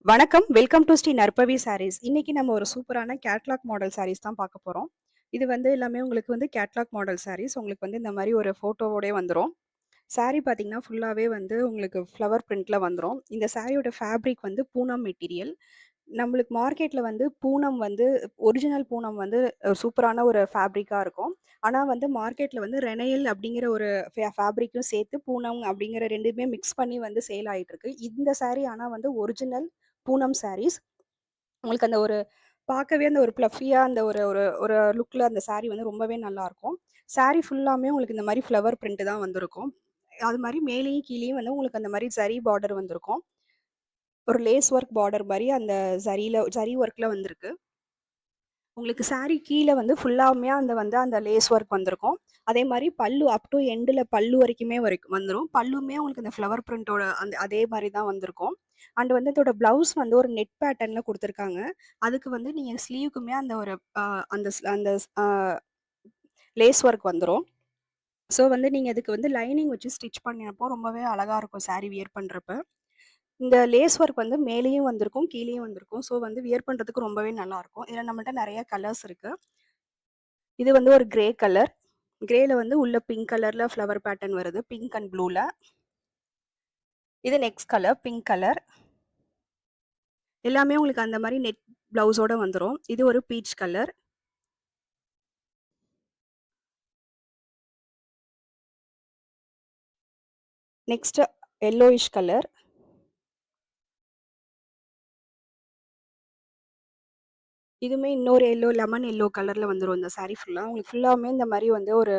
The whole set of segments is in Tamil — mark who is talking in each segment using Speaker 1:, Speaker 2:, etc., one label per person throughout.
Speaker 1: வணக்கம். வெல்கம் டூ ஸ்ரீ நற்பவி சாரீஸ். இன்னைக்கு நம்ம ஒரு சூப்பரான கேட்லாக் மாடல் சாரீஸ் தான் பார்க்க போறோம். இது வந்து எல்லாமே உங்களுக்கு வந்து கேட்லாக் மாடல் சாரீஸ். உங்களுக்கு வந்து இந்த மாரி ஒரு ஃபோட்டோவோடயே வந்துரும். சாரி பார்த்தீங்கன்னா, ஃபுல்லாவே வந்து உங்களுக்கு ஃப்ளவர் பிரிண்ட்ல வந்துரும். இந்த சாரியோட ஃபேப்ரிக் வந்து பூனம் மெட்டீரியல். நம்மளுக்கு மார்க்கெட்ல வந்து பூனம் வந்து ஒரிஜினல் பூனம் வந்து சூப்பரான ஒரு ஃபேப்ரிக்கா இருக்கும். ஆனா வந்து மார்க்கெட்ல வந்து ரெனையல் அப்படிங்கிற ஒரு ஃபேப்ரிக்கும் சேர்த்து பூனம் அப்படிங்கிற 2மே மிக்ஸ் பண்ணி வந்து சேல் ஆயிட்டுருக்கு. இந்த சாரி ஆனா வந்து ஒரிஜினல் பூனம் சாரீஸ். உங்களுக்கு அந்த ஒரு பார்க்கவே அந்த ஒரு ஃப்ளஃபியா அந்த ஒரு ஒரு ஒரு லுக்ல அந்த சாரி வந்து ரொம்பவே நல்லாருக்கும். சாரி ஃபுல்லாமே உங்களுக்கு இந்த மாரி ஃப்ளவர் பிரிண்ட் தான் வந்திருக்கும். அது மாரி மேலேயும் கீழேயும் வந்து உங்களுக்கு அந்த மாரி ஜரி பார்டர் வந்திருக்கும். ஒரு லேஸ் ஒர்க் பார்டர் மாரி அந்த ஜரி ஒர்க்ல வந்திருக்கு. உங்களுக்கு சாரி கீழ வந்து ஃபுல்லாவுமே அந்த லேஸ் ஒர்க் வந்திருக்கும். அதே மாரி பல்லு அப் டூ எண்டுல பல்லு வரைக்குமே வந்துரும். பல்லுமே உங்களுக்கு அந்த ஃப்ளவர் பிரிண்டோட அதே மாரி தான் வந்திருக்கும். அண்ட் வந்து இதோட ப்ளவுஸ் வந்து ஒரு நெட் பேட்டர்ன்ல குடுத்துருக்காங்க. அதுக்கு வந்து நீங்க ஸ்லீவ்க்குமே அந்த ஒரு அ அந்த ஸ் அந்த ஸ் அ லேஸ் ஒர்க் வந்துரும். ஸோ வந்து நீங்க அதுக்கு வந்து லைனிங் வச்சு ஸ்டிச் பண்ணினப்போ ரொம்பவே அழகா இருக்கும் சாரி வியர் பண்றப்ப. இந்த லேஸ் ஒர்க் வந்து மேலேயும் வந்திருக்கும், கீழேயும் வந்திருக்கும். ஸோ வந்து வியர் பண்றதுக்கு ரொம்பவே நல்லாருக்கும். இதுல நம்மள்ட்ட நெறைய கலர்ஸ் இருக்கு. இது வந்து ஒரு கிரே கலர். கிரேல வந்து உள்ள பிங்க் கலர்ல ஃப்ளவர் பேட்டர்ன் வருது. பிங்க் அண்ட் ப்ளூல. இது நெக்ஸ்ட் கலர் பிங்க் கலர். எல்லாமே உங்களுக்கு அந்த மாரி நெட் ப்ளவுஸோட வந்துரும். இது ஒரு peach colour. Next yellowish colour. இதுவுமே இன்னொரு லெமன் எல்லோ கலர்ல வந்துரும் இந்த சாரி ஃபுல்லா. உங்களுக்கு ஃபுல்லாவுமே இந்த மாரி வந்து ஒரு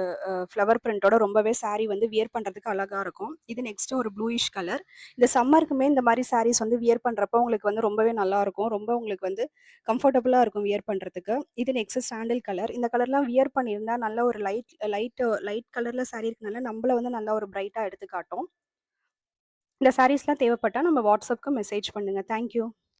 Speaker 1: ஃப்ளவர் பிரிண்டோட ரொம்பவே சாரி வந்து வியர் பண்றதுக்கு அழகா இருக்கும். இது நெக்ஸ்ட் ஒரு ப்ளூயிஷ் கலர். இந்த சம்மருக்குமே இந்த மாரி சாரீஸ் வந்து வியர் பண்றப்போ உங்களுக்கு வந்து ரொம்பவே நல்லாருக்கும். ரொம்ப உங்களுக்கு வந்து கம்ஃபர்டபுளா இருக்கும் வியர் பண்றதுக்கு. இது நெக்ஸ்ட் சாண்டில் கலர். இந்த கலர்லாம் வியர் பண்ணியிருந்தா நல்ல ஒரு லைட் கலர்ல சாரி இருக்கனால நம்மள வந்து நல்லா ஒரு பிரைட்டா எடுத்து காட்டும். இந்த சாரீஸ்லாம் தேவைப்பட்டா நம்ம வாட்ஸ்அப்க்கு மெசேஜ் பண்ணுங்க. Thank you.